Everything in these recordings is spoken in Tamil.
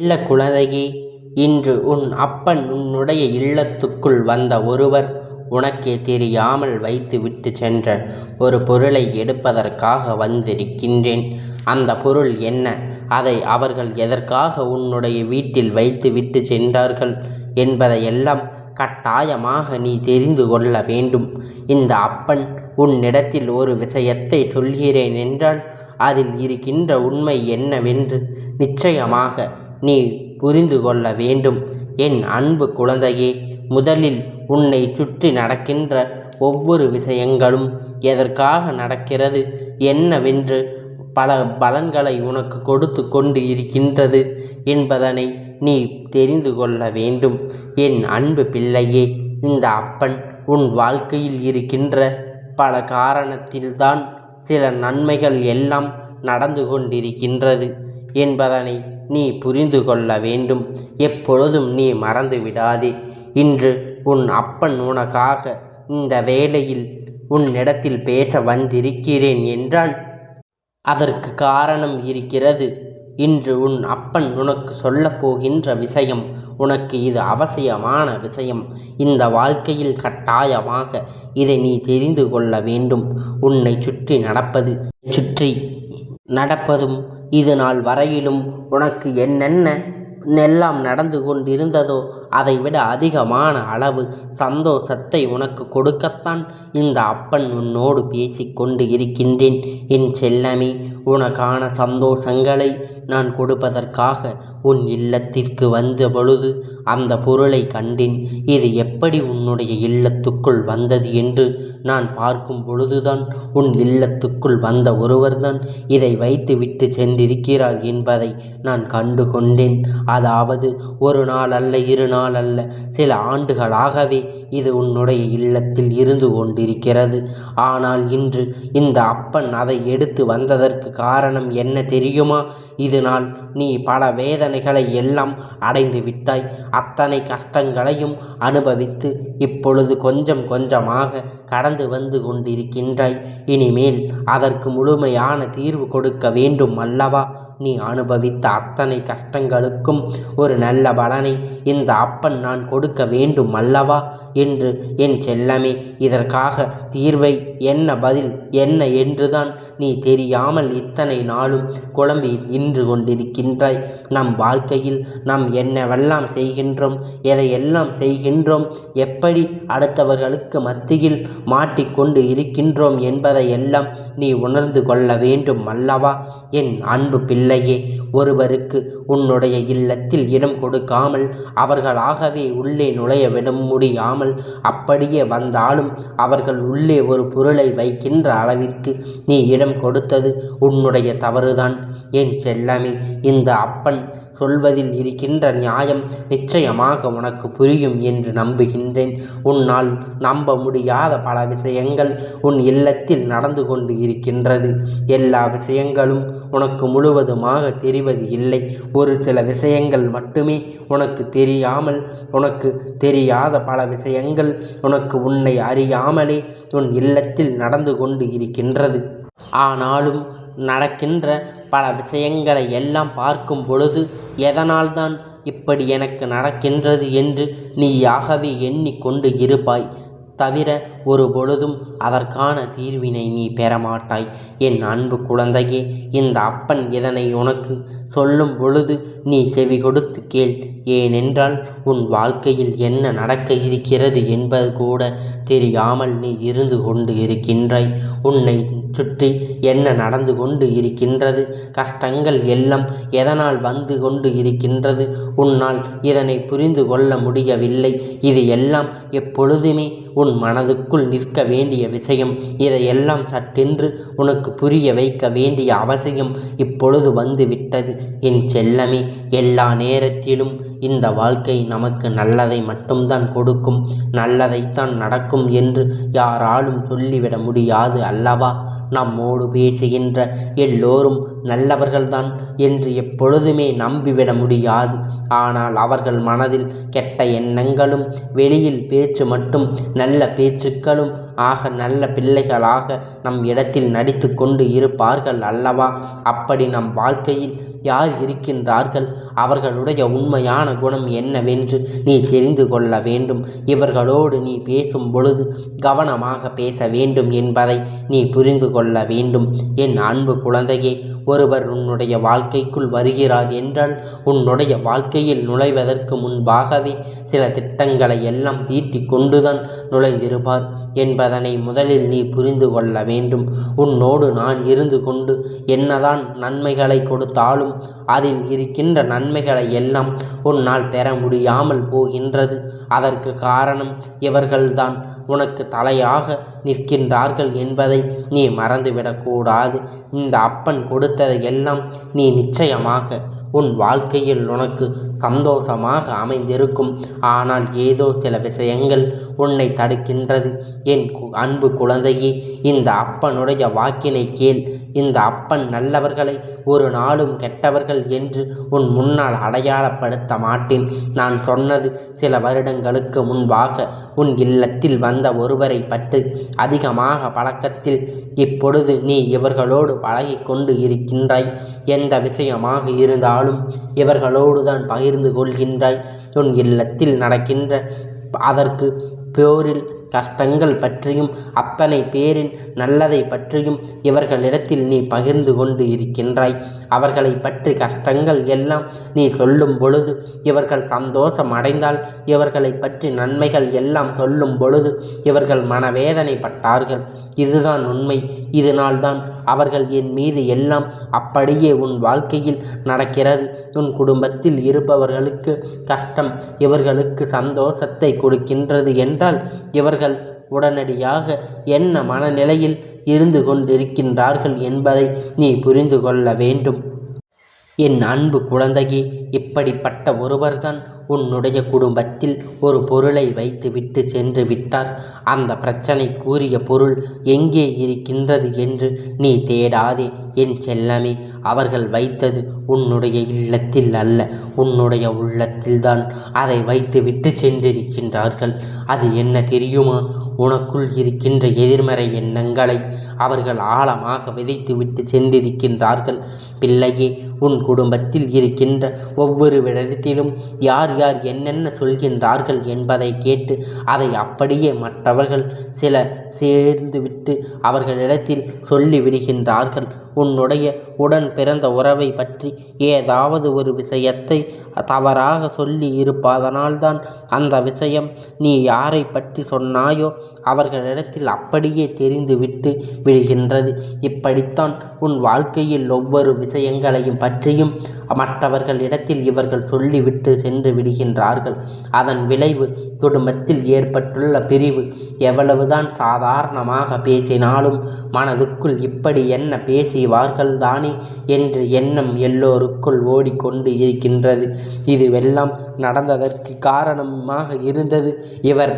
இல்ல குழந்தையே, இன்று உன் அப்பன் உன்னுடைய இல்லத்துக்குள் வந்த ஒருவர் உனக்கே தெரியாமல் வைத்து விட்டு சென்ற ஒரு பொருளை எடுப்பதற்காக வந்திருக்கின்றேன். அந்த பொருள் என்ன, அதை அவர்கள் எதற்காக உன்னுடைய வீட்டில் வைத்து விட்டு சென்றார்கள் என்பதையெல்லாம் கட்டாயமாக நீ தெரிந்து கொள்ள வேண்டும். இந்த அப்பன் உன்னிடத்தில் ஒரு விஷயத்தை சொல்கிறேன் என்றால் அதில் இருக்கின்ற உண்மை என்னவென்று நிச்சயமாக நீ புரிந்து கொள்ள வேண்டும். என் அன்பு குழந்தையே, முதலில் உன்னை சுற்றி நடக்கின்ற ஒவ்வொரு விஷயங்களும் எதற்காக நடக்கிறது, என்னவென்று பல பலன்களை உனக்கு கொடுத்து கொண்டு இருக்கின்றது என்பதனை நீ தெரிந்து கொள்ள வேண்டும். என் அன்பு பிள்ளையே, இந்த அப்பன் உன் வாழ்க்கையில் இருக்கின்ற பல காரணத்தில்தான் சில நன்மைகள் எல்லாம் நடந்து கொண்டிருக்கின்றது என்பதனை நீ புரிந்து கொள்ள வேண்டும். எப்பொழுதும் நீ மறந்து விடாதே. இன்று உன் அப்பன் உனக்காக இந்த வேளையில் உன்னிடத்தில் பேச வந்திருக்கிறேன் என்றால் அதற்கு காரணம் இருக்கிறது. இன்று உன் அப்பன் உனக்கு சொல்லப் போகின்ற விஷயம் உனக்கு இது அவசியமான விஷயம். இந்த வாழ்க்கையில் கட்டாயமாக இதை நீ தெரிந்து கொள்ள வேண்டும். உன்னை சுற்றி நடப்பதும் இது நாள் வரையிலும் உனக்கு என்னெல்லாம் நடந்து கொண்டிருந்ததோ அதைவிட அதிகமான அளவு சந்தோஷத்தை உனக்கு கொடுக்கத்தான் இந்த அப்பன் உன்னோடு பேசிக்கொண்டு இருக்கின்றேன். என் செல்லமே, உனக்கான சந்தோஷங்களை நான் கொடுப்பதற்காக உன் இல்லத்திற்கு வந்த பொழுது அந்த பொருளை கண்டேன். இது எப்படி உன்னுடைய இல்லத்துக்குள் வந்தது என்று நான் பார்க்கும் பொழுதுதான் உன் இல்லத்துக்குள் வந்த ஒருவர்தான் இதை வைத்து விட்டு சென்றிருக்கிறார் என்பதை நான் கண்டு கொண்டேன். அதாவது ஒரு நாள் அல்ல, 2 நாள் அல்ல, சில ஆண்டுகளாகவே இது உன்னுடைய இல்லத்தில் இருந்து கொண்டிருக்கிறது. ஆனால் இன்று இந்த அப்பன் அதை எடுத்து வந்ததற்கு காரணம் என்ன தெரியுமா? இதனால் நீ பல வேதனைகளை எல்லாம் அடைந்து விட்டாய். அத்தனை கஷ்டங்களையும் அனுபவித்து இப்பொழுது கொஞ்சம் கொஞ்சமாக கடந்து வந்து கொண்டிருக்கின்றாய். இனிமேல் அதற்கு முழுமையான தீர்வு கொடுக்க வேண்டும் அல்லவா? நீ அனுபவித்த அத்தனை கஷ்டங்களுக்கும் ஒரு நல்ல பலனை இந்த அப்பன் நான் கொடுக்க வேண்டும் அல்லவா என்று என் செல்லமே, இதற்காக தீர்வை என்ன, பதில் என்ன என்றுதான் நீ தெரியாமல் இத்தனை நாளும் குழம்பி நின்று கொண்டிருக்கின்றாய். நம் வாழ்க்கையில் நாம் என்னவெல்லாம் செய்கின்றோம், எதையெல்லாம் செய்கின்றோம், எப்படி அடுத்தவர்களுக்கு மத்தியில் மாட்டிக்கொண்டு இருக்கின்றோம் என்பதையெல்லாம் நீ உணர்ந்து கொள்ள வேண்டும் அல்லவா? என் அன்பு பிள்ளையே, ஒருவருக்கு உன்னுடைய இல்லத்தில் இடம் கொடுக்காமல் அவர்களாகவே உள்ளே நுழைய விட முடியாமல் அப்படியே வந்தாலும் அவர்கள் உள்ளே ஒரு பொருளை வைக்கின்ற அளவிற்கு நீ இடம் கொடுத்தது உன்னுடைய தவறுதான். என் செல்லமே, இந்த அப்பன் சொல்வதில் இருக்கின்ற நியாயம் நிச்சயமாக உனக்கு புரியும் என்று நம்புகின்றேன். உன்னால் நம்ப முடியாத பல விஷயங்கள் உன் இல்லத்தில் நடந்து கொண்டு இருக்கின்றது. எல்லா விஷயங்களும் உனக்கு முழுவதுமாக தெரிவது இல்லை. ஒரு சில விஷயங்கள் மட்டுமே உனக்கு தெரியாமல், உனக்கு தெரியாத பல விஷயங்கள் உனக்கு உன்னை அறியாமலே உன் இல்லத்தில் நடந்து கொண்டு இருக்கின்றது. ஆனாலும் நடக்கின்ற பல விஷயங்களை எல்லாம் பார்க்கும் பொழுது எதனால்தான் இப்படி எனக்கு நடக்கின்றது என்று நீயாகவே எண்ணிக்கொண்டு இருப்பாய். தவிர ஒரு பொழுதும் அதற்கான தீர்வினை நீ பெறமாட்டாய். என் அன்பு குழந்தையே, இந்த அப்பன் இதனை உனக்கு சொல்லும் பொழுது நீ செவி கொடுத்து கேள். ஏனென்றால் உன் வாழ்க்கையில் என்ன நடக்க இருக்கிறது என்பது கூட தெரியாமல் நீ இருந்து கொண்டு இருக்கின்றாய். உன்னை சுற்றி என்ன நடந்து கொண்டு இருக்கின்றது, கஷ்டங்கள் எல்லாம் எதனால் வந்து கொண்டு இருக்கின்றது, உன்னால் இதனை புரிந்து கொள்ள முடியவில்லை. இது எல்லாம் எப்பொழுதுமே உன் மனதுக்குள் நிற்க வேண்டிய விஷயம். இதையெல்லாம் சட்டென்று உனக்கு புரிய வைக்க வேண்டிய அவசியம் இப்பொழுது வந்துவிட்டது. என் செல்லமே, எல்லா நேரத்திலும் இந்த வாழ்க்கை நமக்கு நல்லதை மட்டும்தான் கொடுக்கும், நல்லதைத்தான் நடக்கும் என்று யாராலும் சொல்லிவிட முடியாது அல்லவா? நம்மோடு பேசுகின்ற எல்லோரும் நல்லவர்கள்தான் என்று எப்பொழுதுமே நம்பிவிட முடியாது. ஆனால் அவர்கள் மனதில் கெட்ட எண்ணங்களும் வெளியில் பேச்சு மட்டும் நல்ல பேச்சுக்களும் ஆக நல்ல பிள்ளைகளாக நம் இடத்தில் நடித்து கொண்டு இருப்பார்கள் அல்லவா? அப்படி நம் வாழ்க்கையில் யார் இருக்கின்றார்கள் அவர்களுடைய உண்மையான குணம் என்னவென்று நீ தெரிந்து கொள்ள வேண்டும். இவர்களோடு நீ பேசும் பொழுது கவனமாக பேச வேண்டும் என்பதை நீ புரிந்து கொள்ள வேண்டும். என் அன்பு குழந்தையே, ஒருவர் உன்னுடைய வாழ்க்கைக்குள் வருகிறார் என்றால் உன்னுடைய வாழ்க்கையில் நுழைவதற்கு முன்பாகவே சில திட்டங்களை எல்லாம் தீட்டி கொண்டுதான் நுழைந்திருப்பார் என்பதனை முதலில் நீ புரிந்து கொள்ள வேண்டும். உன்னோடு நான் இருந்து கொண்டு என்னதான் நன்மைகளை கொடுத்தாலும் அதில் இருக்கின்ற நன்மைகளை எல்லாம் உன்னால் பெற முடியாமல் போகின்றது. அதற்கு காரணம் இவர்கள்தான் உனக்கு தலையாக நிற்கின்றார்கள் என்பதை நீ மறந்துவிடக்கூடாது. இந்த அப்பன் கொடுத்ததை எல்லாம் நீ நிச்சயமாக உன் வாழ்க்கையில் உனக்கு சந்தோஷமாக அமைந்திருக்கும். ஆனால் ஏதோ சில விஷயங்கள் உன்னை தடுக்கின்றது. என் அன்பு குழந்தையே, இந்த அப்பனுடைய வாக்கினை கேள். இந்த அப்பன் நல்லவர்களை ஒரு நாளும் கெட்டவர்கள் என்று உன் முன்னால் அடையாளப்படுத்த மாட்டேன். நான் சொன்னது சில வருடங்களுக்கு முன்பாக உன் இல்லத்தில் வந்த ஒருவரை பற்றி. அதிகமாக பழக்கத்தில் இப்பொழுது நீ இவர்களோடு பழகி கொண்டு இருக்கின்றாய். எந்த விஷயமாக இருந்தாலும் இவர்களோடு தான் பகிர்ந்து கொள்கின்றாய். உன் இல்லத்தில் நடக்கின்ற அதற்கு போரில் கஷ்டங்கள் பற்றியும் அத்தனை பேரின் நல்லதை பற்றியும் இவர்களிடத்தில் நீ பகிர்ந்து கொண்டு இருக்கின்றாய். அவர்களை பற்றி கஷ்டங்கள் எல்லாம் நீ சொல்லும் பொழுது இவர்கள் சந்தோஷம் அடைந்தால், இவர்களை பற்றி நன்மைகள் எல்லாம் சொல்லும் பொழுது இவர்கள் மனவேதனைப்பட்டார்கள். இதுதான் உண்மை. இதனால்தான் அவர்கள் என் மீது எல்லாம் அப்படியே உன் வாழ்க்கையில் நடக்கிறது. உன் குடும்பத்தில் இருப்பவர்களுக்கு கஷ்டம் இவர்களுக்கு சந்தோஷத்தை கொடுக்கின்றது என்றால் இவர்கள் உடனடியாக என்ன மனநிலையில் இருந்து கொண்டிருக்கின்றார்கள் என்பதை நீ புரிந்து கொள்ள வேண்டும். என் அன்பு குழந்தையே, இப்படிப்பட்ட ஒருவர்தான் உன்னுடைய குடும்பத்தில் ஒரு பொருளை வைத்து விட்டு சென்று விட்டார். அந்த பிரச்சனைக்குரிய பொருள் எங்கே இருக்கின்றது என்று நீ தேடாதே என் செல்லமே. அவர்கள் வைத்தது உன்னுடைய இல்லத்தில் அல்ல, உன்னுடைய உள்ளத்தில்தான் அதை வைத்து விட்டு சென்றிருக்கின்றார்கள். அது என்ன தெரியுமா? உனக்குள் இருக்கின்ற எதிர்மறை எண்ணங்களை அவர்கள் ஆழமாக விதைத்து விட்டு சென்றிருக்கின்றார்கள். பிள்ளையே, உன் குடும்பத்தில் இருக்கின்ற ஒவ்வொரு இடத்திலும் யார் யார் என்னென்ன சொல்கின்றார்கள் என்பதை கேட்டு அதை அப்படியே மற்றவர்கள் சில சேர்ந்துவிட்டு அவர்களிடத்தில் சொல்லிவிடுகின்றார்கள். உன்னுடைய உடன் பிறந்த உறவை பற்றி ஏதாவது ஒரு விஷயத்தை தவறாக சொல்லி இருப்பதனால்தான் அந்த விஷயம் நீ யாரை பற்றி சொன்னாயோ அவர்களிடத்தில் அப்படியே தெரிந்துவிட்டு விடுகின்றது. இப்படித்தான் உன் வாழ்க்கையில் ஒவ்வொரு விஷயங்களையும் பற்றியும் மற்றவர்களிடத்தில் இவர்கள் சொல்லிவிட்டு சென்று விடுகின்றார்கள். அதன் விளைவு குடும்பத்தில் ஏற்பட்டுள்ள பிரிவு. எவ்வளவுதான் சாதாரணமாக பேசினாலும் மனதுக்குள் இப்படி என்ன பேசுவார்கள் தானே என்று எண்ணம் எல்லோருக்குள் ஓடிக்கொண்டு இருக்கின்றது. இதுவெல்லாம் நடந்ததற்கு காரணமாக இருந்தது இவர்.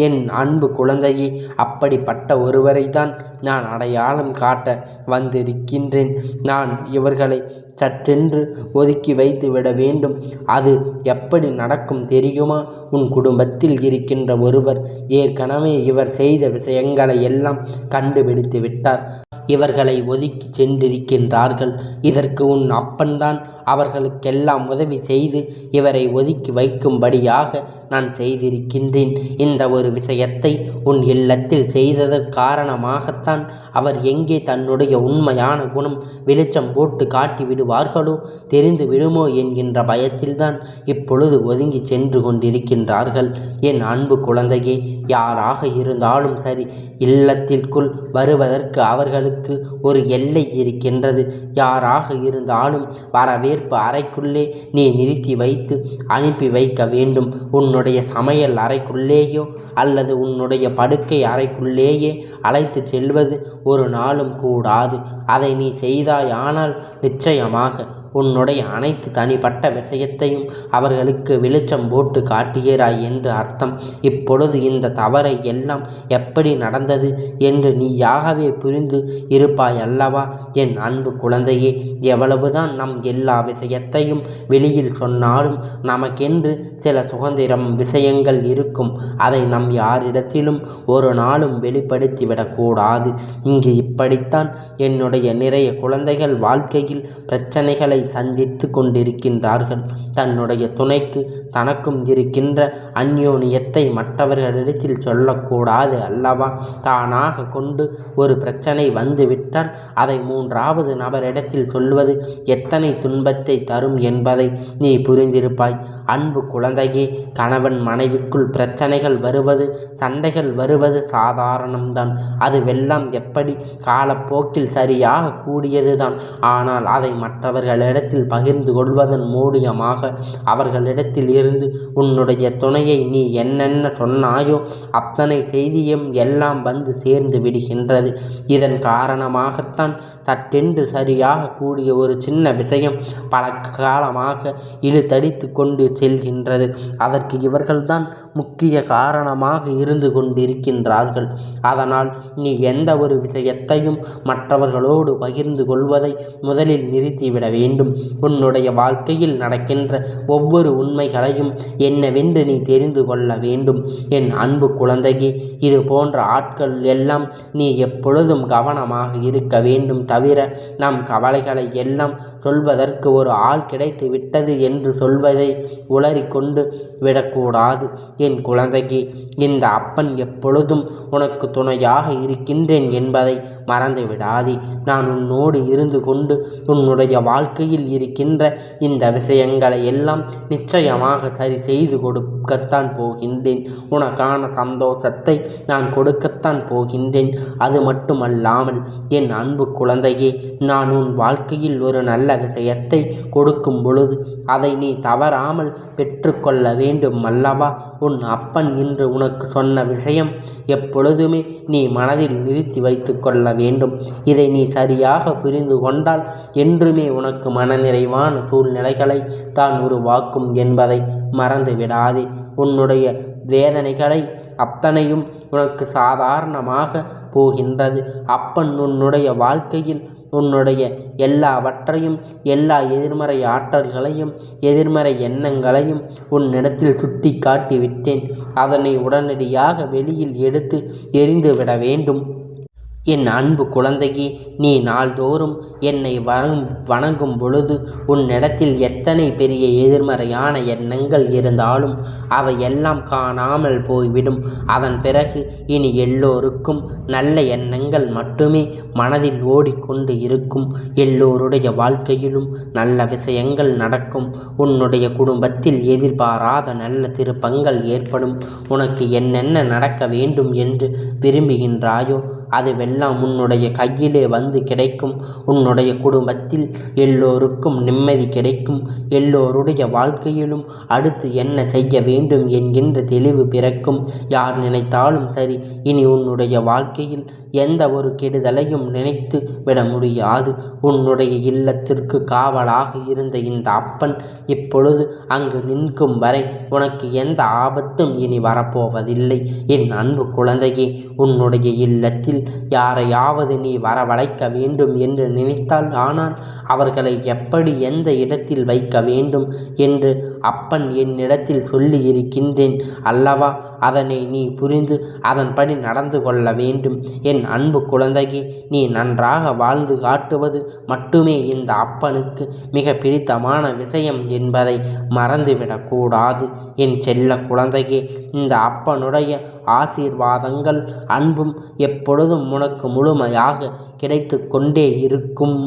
என் அன்பு குழந்தையே, அப்படிப்பட்ட ஒருவரை தான் நான் அடையாளம் காட்ட வந்திருக்கின்றேன். நான் இவர்களை சற்றென்று ஒதுக்கி வைத்து விட வேண்டும். அது எப்படி நடக்கும் தெரியுமா? உன் குடும்பத்தில் இருக்கின்ற ஒருவர் ஏற்கனவே இவர் செய்த விஷயங்களை எல்லாம் கண்டுபிடித்து விட்டார். இவர்களை ஒதுக்கி சென்றிருக்கின்றார்கள். இதற்கு உன் அப்பன்தான் அவர்களுக்கெல்லாம் உதவி செய்து இவரை ஒதுக்கி வைக்கும்படியாக நான் செய்திருக்கின்றேன். இந்த ஒரு விஷயத்தை உன் இல்லத்தில் செய்ததற்கு காரணமாகத்தான் அவர் எங்கே தன்னுடைய உண்மையான குணம் வெளிச்சம் போட்டு காட்டி விடுவார்களோ, தெரிந்து விடுமோ என்கின்ற பயத்தில்தான் இப்பொழுது ஒதுங்கி சென்று கொண்டிருக்கின்றார்கள். என் அன்பு குழந்தையே, யாராக இருந்தாலும் சரி, இல்லத்திற்குள் வருவதற்கு அவர்களுக்கு ஒரு எல்லை இருக்கின்றது. யாராக இருந்தாலும் வரவேற்பு அறைக்குள்ளே நீ நிறுத்தி வைத்து அனுப்பி வைக்க வேண்டும். உன்னுடைய சமையல் அறைக்குள்ளேயோ அல்லது உன்னுடைய படுக்கை அறைக்குள்ளேயே அழைத்து செல்வது ஒரு நாளும் கூடாது. அதை நீ செய்தாயானால் நிச்சயமாக உன்னுடைய அனைத்து தனிப்பட்ட விஷயத்தையும் அவர்களுக்கு வெளிச்சம் போட்டு காட்டுகிறாய் என்று அர்த்தம். இப்பொழுது இந்த தவறை எல்லாம் எப்படி நடந்தது என்று நீயாகவே புரிந்து இருப்பாய் அல்லவா? என் அன்பு குழந்தையே, எவ்வளவுதான் நம் எல்லா விஷயத்தையும் வெளியில் சொன்னாலும் நமக்கென்று சில சுதந்திரம் விஷயங்கள் இருக்கும். அதை நம் யாரிடத்திலும் ஒரு நாளும் வெளிப்படுத்திவிடக்கூடாது. இங்கு இப்படித்தான் என்னுடைய நிறைய குழந்தைகள் வாழ்க்கையில் பிரச்சனைகளை சந்தித்து கொண்டிருக்கின்றார்கள். தன்னுடைய துணைக்கு தனக்கும் இருக்கின்ற அந்யோன்யத்தை மற்றவர்களிடத்தில் சொல்லக்கூடாது அல்லவா? தானாக கொண்டு ஒரு பிரச்சனை வந்துவிட்டால் அதை மூன்றாவது நபரிடத்தில் சொல்வது எத்தனை துன்பத்தை தரும் என்பதை நீ புரிந்திருப்பாய். அன்பு குழந்தையே, கணவன் மனைவிக்குள் பிரச்சனைகள் வருவது, சண்டைகள் வருவது சாதாரணம்தான். அதுவெல்லாம் எப்படி காலப்போக்கில் சரியாக கூடியதுதான். ஆனால் அதை மற்றவர்களிடத்தில் பகிர்ந்து கொள்வதன் மூலியமாக அவர்களிடத்தில் இருந்து உன்னுடைய துணையை நீ என்னென்ன சொன்னாயோ அத்தனை செய்தியும் எல்லாம் வந்து சேர்ந்து விடுகின்றது. இதன் காரணமாகத்தான் சட்டென்று சரியாக கூடிய ஒரு சின்ன விஷயம் பல காலமாக இழுத்தடித்து கொண்டு செல்கின்றது. அதற்கு இவர்கள்தான் முக்கிய காரணமாக இருந்து கொண்டிருக்கின்றார்கள். அதனால் நீ எந்த ஒரு விஷயத்தையும் மற்றவர்களோடு பகிர்ந்து கொள்வதை முதலில் நிறுத்திவிட வேண்டும். உன்னுடைய வாழ்க்கையில் நடக்கின்ற ஒவ்வொரு உண்மைகளையும் என்னவென்று நீ தெரிந்து கொள்ள வேண்டும். என் அன்பு குழந்தையே, இது போன்ற ஆட்கள் எல்லாம் நீ எப்பொழுதும் கவனமாக இருக்க வேண்டும். தவிர நம் கவலைகளை எல்லாம் சொல்வதற்கு ஒரு ஆள் கிடைத்து விட்டது என்று சொல்வதை உளறிக்கொண்டு விடக்கூடாது. என் குழந்தைக்கு இந்த அப்பன் எப்பொழுதும் உனக்கு துணையாக இருக்கின்றேன் என்பதை மறந்து விடாதே. நான் உன்னோடு இருந்து கொண்டு உன்னுடைய வாழ்க்கையில் இருக்கின்ற இந்த விஷயங்களை எல்லாம் நிச்சயமாக சரி செய்து கொடுக்கத்தான் போகின்றேன். உனக்கான சந்தோஷத்தை நான் கொடுக்கத்தான் போகின்றேன். அது மட்டுமல்லாமல் என் அன்பு குழந்தையே, நான் உன் வாழ்க்கையில் ஒரு நல்ல விஷயத்தை கொடுக்கும் பொழுது அதை நீ தவறாமல் பெற்றுக்கொள்ள வேண்டும் அல்லவா? உன் அப்பன் இன்று உனக்கு சொன்ன விஷயம் எப்பொழுதுமே நீ மனதில் நிறுத்தி வைத்து கொள்ள வேண்டும். இதை நீ சரியாக புரிந்து கொண்டால் என்றுமே உனக்கு மனநிறைவான சூழ்நிலைகளை தான் உருவாக்கும் என்பதை மறந்து விடாதே. உன்னுடைய வேதனைகளை அத்தனையும் உனக்கு சாதாரணமாக போகின்றது. அப்பன் உன்னுடைய வாழ்க்கையில் உன்னுடைய எல்லாவற்றையும், எல்லா எதிர்மறை ஆற்றல்களையும், எதிர்மறை எண்ணங்களையும் உன்னிடத்தில் சுட்டி காட்டி விட்டேன். அதனை உடனடியாக வெளியில் எடுத்து எறிந்துவிட வேண்டும். என் அன்பு குழந்தையே, நீ நாள்தோறும் என்னை வணங்கும் பொழுது உன்னிடத்தில் எத்தனை பெரிய எதிர்மறையான எண்ணங்கள் இருந்தாலும் அவை எல்லாம் காணாமல் போய்விடும். அதன் பிறகு இனி எல்லோருக்கும் நல்ல எண்ணங்கள் மட்டுமே மனதில் ஓடிக்கொண்டு இருக்கும். எல்லோருடைய வாழ்க்கையிலும் நல்ல விஷயங்கள் நடக்கும். உன்னுடைய குடும்பத்தில் எதிர்பாராத நல்ல திருப்பங்கள் ஏற்படும். உனக்கு என்னென்ன நடக்க வேண்டும் என்று விரும்புகின்றாயோ அதுவெல்லாம் உன்னுடைய கையிலே வந்து கிடைக்கும். உன்னுடைய குடும்பத்தில் எல்லோருக்கும் நிம்மதி கிடைக்கும். எல்லோருடைய வாழ்க்கையிலும் அடுத்து என்ன செய்ய வேண்டும் என்கின்ற தெளிவு பிறக்கும். யார் நினைத்தாலும் சரி, இனி உன்னுடைய வாழ்க்கையில் எந்த ஒரு கெடுதலையும் நினைத்து விட முடியாது. உன்னுடைய இல்லத்திற்கு காவலாக இருந்த இந்த அப்பன் இப்பொழுது அங்கு நிற்கும் வரை உனக்கு எந்த ஆபத்தும் இனி வரப்போவதில்லை. என் அன்பு குழந்தையே, உன்னுடைய இல்லத்தில் யாரையாவது நீ வரவழைக்க வேண்டும் என்று நினைத்தால், ஆனால் அவர்களை எப்படி எந்த இடத்தில் வைக்க வேண்டும் என்று அப்பன் என்னிடத்தில் சொல்லி இருக்கின்றேன் அல்லவா? அதனை நீ புரிந்து அதன்படி நடந்து கொள்ள வேண்டும். என் அன்பு குழந்தையே, நீ நன்றாக வாழ்ந்து காட்டுவது மட்டுமே இந்த அப்பனுக்கு மிக பிடித்தமான விஷயம் என்பதை மறந்துவிடக்கூடாது. என் செல்ல குழந்தையே, இந்த அப்பனுடைய ஆசீர்வாதங்கள் அன்பும் எப்பொழுதும் உனக்கு முழுமையாக கிடைத்து கொண்டே இருக்கும்.